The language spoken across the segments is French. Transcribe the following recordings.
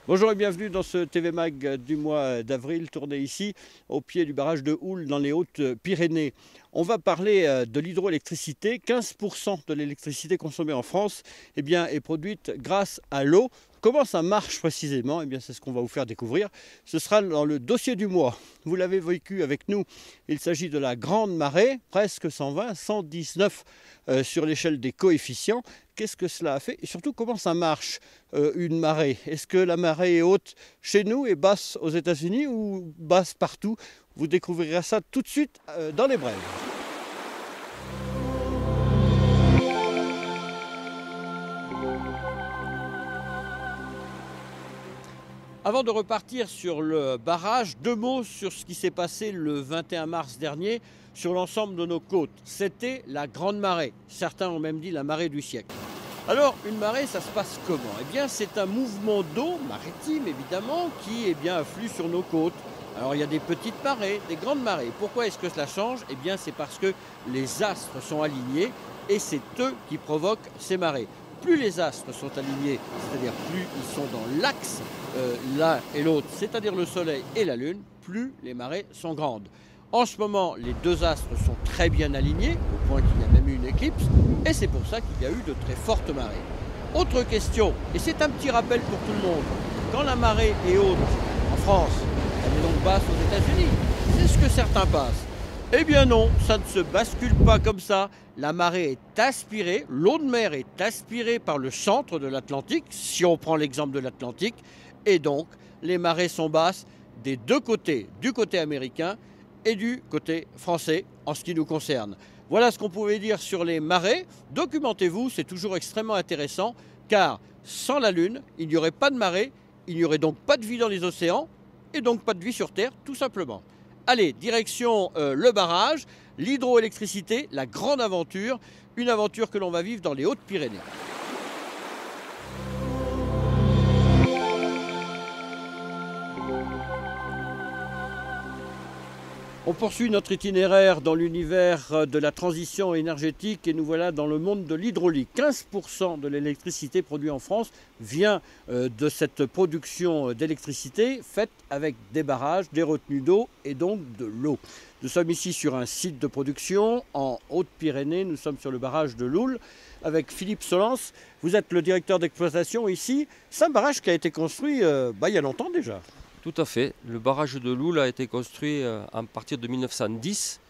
Bonjour et bienvenue dans ce TV Mag du mois d'avril, tourné ici au pied du barrage de Houle dans les Hautes-Pyrénées. On va parler de l'hydroélectricité. 15% de l'électricité consommée en France est produite grâce à l'eau. Comment ça marche précisément? C'est ce qu'on va vous faire découvrir. Ce sera dans le dossier du mois. Vous l'avez vécu avec nous. Il s'agit de la grande marée, presque 120, 119 sur l'échelle des coefficients. Qu'est-ce que cela a fait et surtout comment ça marche une marée? Est-ce que la marée est haute chez nous et basse aux États-Unis ou basse partout? Vous découvrirez ça tout de suite dans les brèves. Avant de repartir sur le barrage, deux mots sur ce qui s'est passé le 21 mars dernier sur l'ensemble de nos côtes. C'était la grande marée. Certains ont même dit la marée du siècle. Alors, une marée, ça se passe comment? C'est un mouvement d'eau maritime, évidemment, qui afflue sur nos côtes. Alors, il y a des petites marées, des grandes marées. Pourquoi est-ce que cela change? C'est parce que les astres sont alignés et c'est eux qui provoquent ces marées. Plus les astres sont alignés, c'est-à-dire plus ils sont dans l'axe l'un et l'autre, c'est-à-dire le Soleil et la Lune, plus les marées sont grandes. En ce moment, les deux astres sont très bien alignés, au point qu'il y a même eu une éclipse, et c'est pour ça qu'il y a eu de très fortes marées. Autre question, et c'est un petit rappel pour tout le monde, quand la marée est haute en France, elle est donc basse aux États-Unis, c'est ce que certains pensent. Eh bien non, ça ne se bascule pas comme ça. La marée est aspirée, l'eau de mer est aspirée par le centre de l'Atlantique, si on prend l'exemple de l'Atlantique, et donc les marées sont basses des deux côtés, du côté américain et du côté français en ce qui nous concerne. Voilà ce qu'on pouvait dire sur les marées. Documentez-vous, c'est toujours extrêmement intéressant, car sans la Lune, il n'y aurait pas de marée, il n'y aurait donc pas de vie dans les océans, et donc pas de vie sur Terre, tout simplement. Allez, direction le barrage, l'hydroélectricité, la grande aventure, une aventure que l'on va vivre dans les Hautes-Pyrénées. On poursuit notre itinéraire dans l'univers de la transition énergétique et nous voilà dans le monde de l'hydraulique. 15% de l'électricité produite en France vient de cette production d'électricité faite avec des barrages, des retenues d'eau et donc de l'eau. Nous sommes ici sur un site de production en Haute-Pyrénées, nous sommes sur le barrage de Loul avec Philippe Solence. Vous êtes le directeur d'exploitation ici. C'est un barrage qui a été construit il y a longtemps déjà. Tout à fait. Le barrage de Loul a été construit à partir de 1910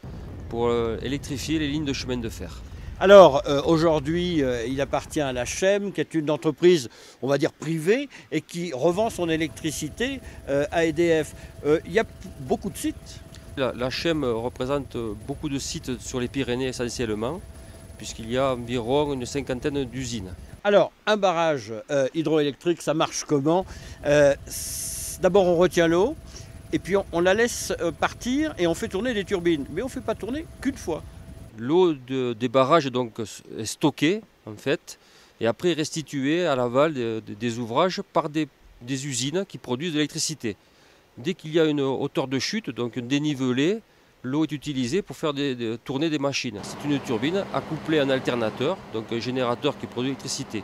pour électrifier les lignes de chemin de fer. Alors aujourd'hui, il appartient à la CHEM, qui est une entreprise, on va dire privée, et qui revend son électricité à EDF. Il y a beaucoup de sites. La CHEM représente beaucoup de sites sur les Pyrénées essentiellement, puisqu'il y a environ une cinquantaine d'usines. Alors, un barrage hydroélectrique, ça marche comment? D'abord, on retient l'eau, et puis on la laisse partir et on fait tourner des turbines. Mais on ne fait pas tourner qu'une fois. L'eau des barrages donc, est stockée, en fait, et après restituée à l'aval des ouvrages par des usines qui produisent de l'électricité. Dès qu'il y a une hauteur de chute, donc un dénivelé, l'eau est utilisée pour faire tourner des machines. C'est une turbine accouplée à un alternateur, donc un générateur qui produit l'électricité.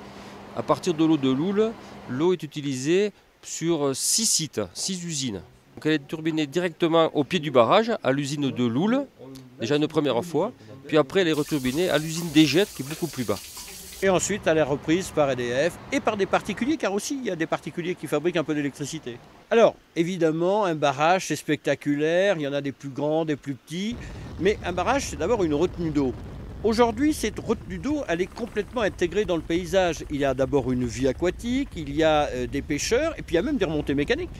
À partir de l'eau de Loul, l'eau est utilisée sur 6 sites, 6 usines. Donc elle est turbinée directement au pied du barrage, à l'usine de Loul, déjà une première fois, puis après elle est returbinée à l'usine d'Egette qui est beaucoup plus bas. Et ensuite elle est reprise par EDF et par des particuliers, car aussi il y a des particuliers qui fabriquent un peu d'électricité. Alors évidemment un barrage c'est spectaculaire, il y en a des plus grands, des plus petits, mais un barrage c'est d'abord une retenue d'eau. Aujourd'hui, cette retenue d'eau, elle est complètement intégrée dans le paysage. Il y a d'abord une vie aquatique, il y a des pêcheurs, et puis il y a même des remontées mécaniques.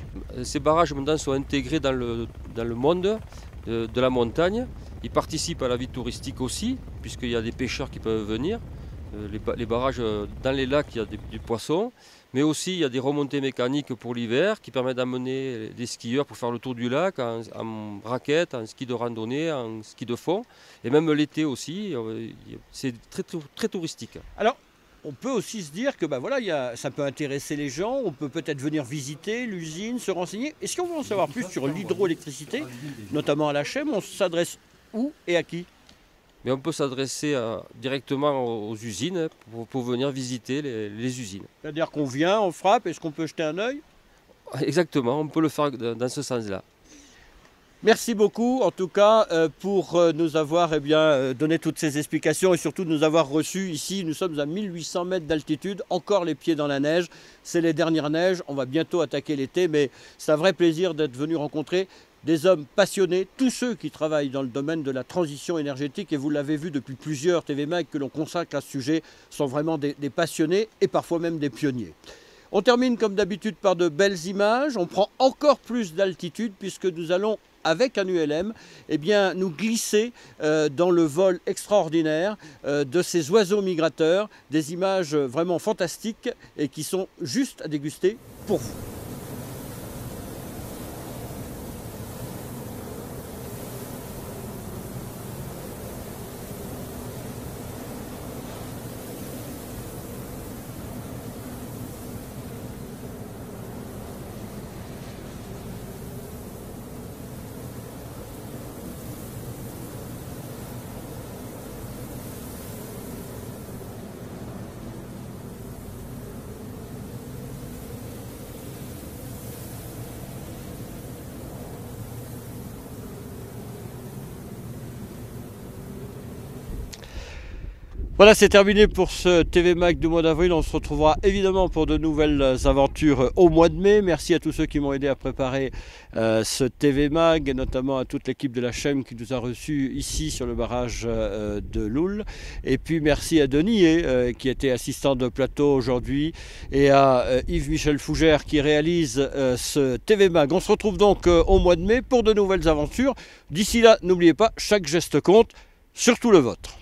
Ces barrages maintenant sont intégrés dans le monde de la montagne. Ils participent à la vie touristique aussi, puisqu'il y a des pêcheurs qui peuvent venir. Les barrages, dans les lacs, il y a du poisson. Mais aussi, il y a des remontées mécaniques pour l'hiver qui permettent d'amener des skieurs pour faire le tour du lac en raquette, en ski de randonnée, en ski de fond. Et même l'été aussi, c'est très, très, très touristique. Alors, on peut aussi se dire que ça peut intéresser les gens, on peut peut-être venir visiter l'usine, se renseigner. Et si on veut en savoir plus sur l'hydroélectricité, notamment à la CHEM, on s'adresse où et à qui? Mais on peut s'adresser directement aux usines pour venir visiter les usines. C'est-à-dire qu'on vient, on frappe, est-ce qu'on peut jeter un œil? Exactement, on peut le faire dans ce sens-là. Merci beaucoup en tout cas pour nous avoir donné toutes ces explications et surtout de nous avoir reçus ici. Nous sommes à 1800 mètres d'altitude, encore les pieds dans la neige. C'est les dernières neiges, on va bientôt attaquer l'été, mais c'est un vrai plaisir d'être venu rencontrer des hommes passionnés, tous ceux qui travaillent dans le domaine de la transition énergétique, et vous l'avez vu depuis plusieurs TV Mag que l'on consacre à ce sujet, sont vraiment des passionnés et parfois même des pionniers. On termine comme d'habitude par de belles images, on prend encore plus d'altitude puisque nous allons avec un ULM, nous glisser dans le vol extraordinaire de ces oiseaux migrateurs, des images vraiment fantastiques et qui sont juste à déguster pour vous. Voilà, c'est terminé pour ce TV Mag du mois d'avril. On se retrouvera évidemment pour de nouvelles aventures au mois de mai. Merci à tous ceux qui m'ont aidé à préparer ce TV Mag, et notamment à toute l'équipe de la chaîne qui nous a reçus ici sur le barrage de Loul. Et puis merci à Denis qui était assistant de plateau aujourd'hui, et à Yves-Michel Fougère qui réalise ce TV Mag. On se retrouve donc au mois de mai pour de nouvelles aventures. D'ici là, n'oubliez pas, chaque geste compte, surtout le vôtre.